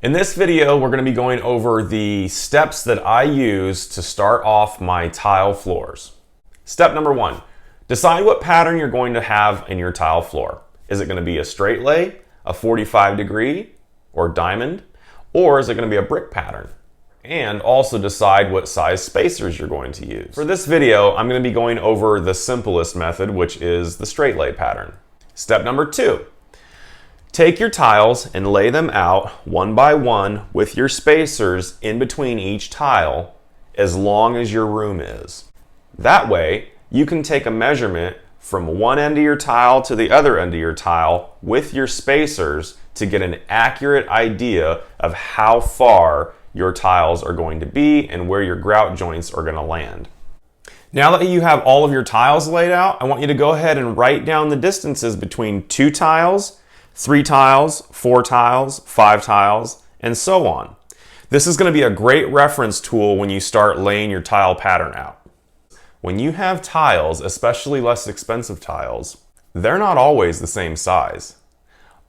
In this video, we're going to be going over the steps that I use to start off my tile floors. Step number 1, decide what pattern you're going to have in your tile floor. Is it going to be a straight lay, a 45 degree, or diamond, or is it going to be a brick pattern? And also decide what size spacers you're going to use. For this video, I'm going to be going over the simplest method, which is the straight lay pattern. Step number 2. Take your tiles and lay them out one by one with your spacers in between each tile as long as your room is. That way, you can take a measurement from one end of your tile to the other end of your tile with your spacers to get an accurate idea of how far your tiles are going to be and where your grout joints are going to land. Now that you have all of your tiles laid out, I want you to go ahead and write down the distances between 2 tiles, 3 tiles, 4 tiles, 5 tiles, and so on. This is going to be a great reference tool when you start laying your tile pattern out. When you have tiles, especially less expensive tiles, they're not always the same size.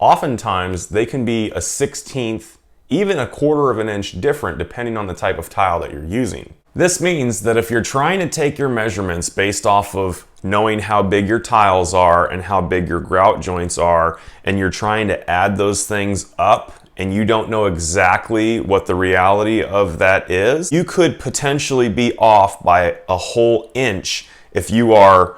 Oftentimes, they can be a 1/16, even a 1/4 of an inch different depending on the type of tile that you're using. This means that if you're trying to take your measurements based off of knowing how big your tiles are and how big your grout joints are, and you're trying to add those things up and you don't know exactly what the reality of that is, you could potentially be off by a whole inch if you are,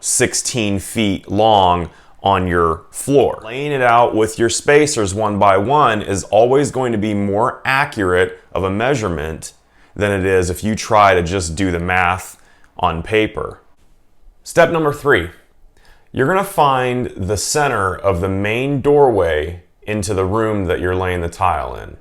16 feet long on your floor. Laying it out with your spacers one by one is always going to be more accurate of a measurement than it is if you try to just do the math on paper. Step number 3, you're going to find the center of the main doorway into the room that you're laying the tile in.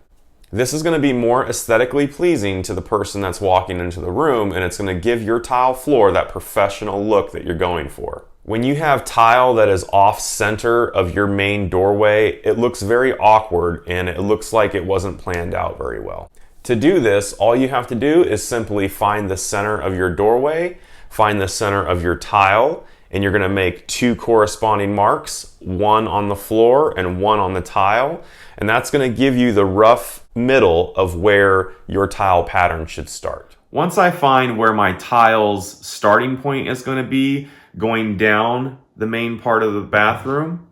This is going to be more aesthetically pleasing to the person that's walking into the room, and it's going to give your tile floor that professional look that you're going for. When you have tile that is off center of your main doorway, it looks very awkward and it looks like it wasn't planned out very well. To do this, all you have to do is simply find the center of your doorway, find the center of your tile, and you're going to make 2 corresponding marks, one on the floor and one on the tile, and that's going to give you the rough middle of where your tile pattern should start. Once I find where my tile's starting point is going to be, going down the main part of the bathroom,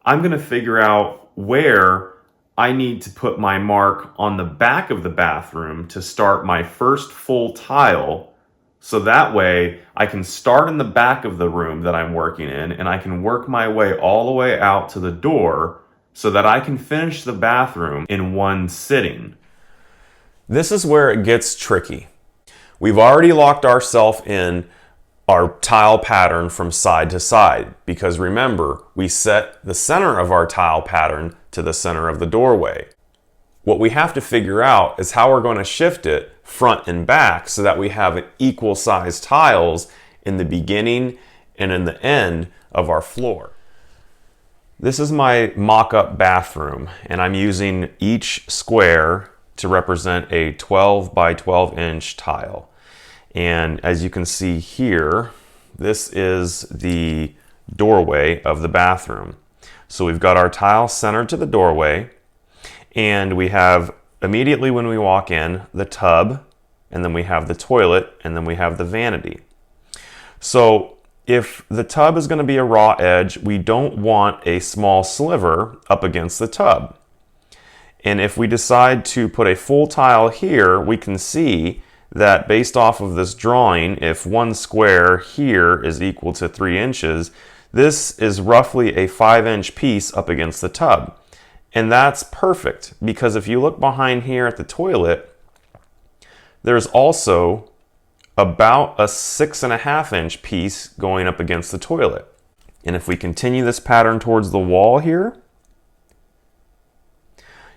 I'm going to figure out where I need to put my mark on the back of the bathroom to start my first full tile, so that way I can start in the back of the room that I'm working in and I can work my way all the way out to the door so that I can finish the bathroom in one sitting. This is where it gets tricky. We've already locked ourselves in our tile pattern from side to side because remember, we set the center of our tile pattern to the center of the doorway. What we have to figure out is how we're going to shift it front and back so that we have equal sized tiles in the beginning and in the end of our floor. This is my mock-up bathroom, and I'm using each square to represent a 12 by 12 inch tile. And as you can see here, this is the doorway of the bathroom. So we've got our tile centered to the doorway, and we have immediately when we walk in the tub, and then we have the toilet, and then we have the vanity. So if the tub is going to be a raw edge, we don't want a small sliver up against the tub. And if we decide to put a full tile here, we can see that based off of this drawing, if one square here is equal to 3 inches, this is roughly a 5-inch piece up against the tub. And that's perfect because if you look behind here at the toilet, there's also about a 6.5-inch piece going up against the toilet. And if we continue this pattern towards the wall here,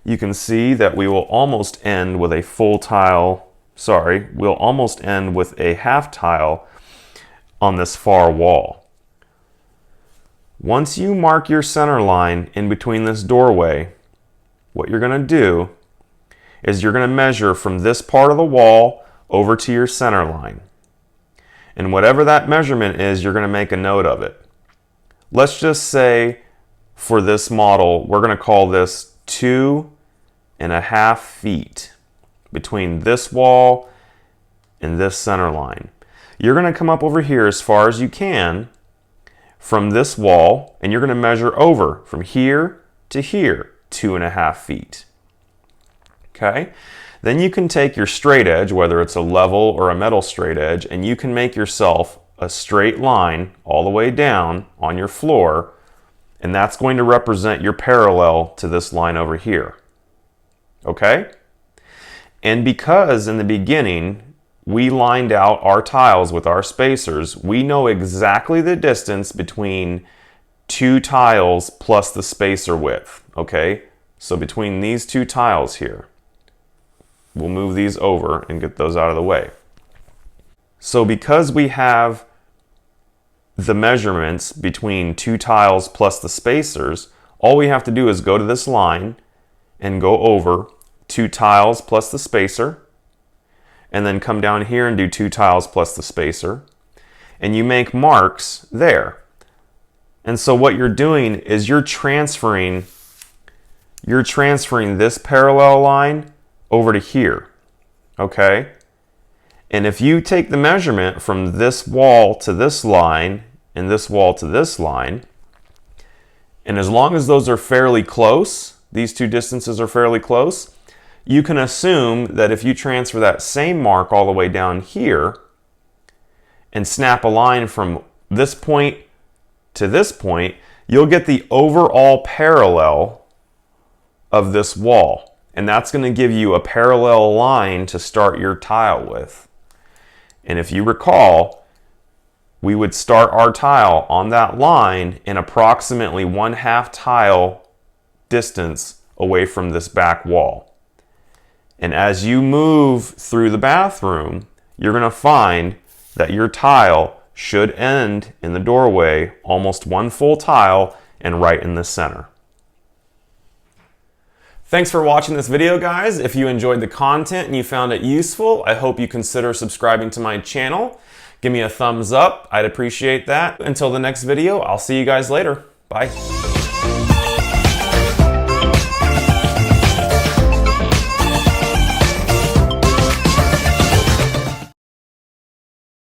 you can see that we will almost end with a full tile. We'll almost end with a half tile on this far wall. Once you mark your center line in between this doorway, what you're going to do is you're going to measure from this part of the wall over to your center line. And whatever that measurement is, you're going to make a note of it. Let's just say for this model, we're going to call this 2 2.5 feet between this wall and this center line. You're going to come up over here as far as you can from this wall, and you're going to measure over from here to here, 2.5 feet. Okay? Then you can take your straight edge, whether it's a level or a metal straight edge, and you can make yourself a straight line all the way down on your floor, and that's going to represent your parallel to this line over here. Okay? And because in the beginning we lined out our tiles with our spacers, we know exactly the distance between two tiles plus the spacer width. Okay? So between these two tiles here, we'll move these over and get those out of the way. So because we have the measurements between two tiles plus the spacers, all we have to do is go to this line and go over two tiles plus the spacer, and then come down here and do two tiles plus the spacer, and you make marks there. And so what you're doing is you're transferring this parallel line over to here, okay? And if you take the measurement from this wall to this line and this wall to this line, and as long as those are fairly close, these two distances are fairly close, you can assume that if you transfer that same mark all the way down here and snap a line from this point to this point, you'll get the overall parallel of this wall. And that's going to give you a parallel line to start your tile with. And if you recall, we would start our tile on that line in approximately 1/2 tile distance away from this back wall. And as you move through the bathroom, you're going to find that your tile should end in the doorway almost 1 full tile and right in the center. Thanks for watching this video, guys. If you enjoyed the content and you found it useful, I hope you consider subscribing to my channel. Give me a thumbs up. I'd appreciate that. Until the next video, I'll see you guys later. Bye.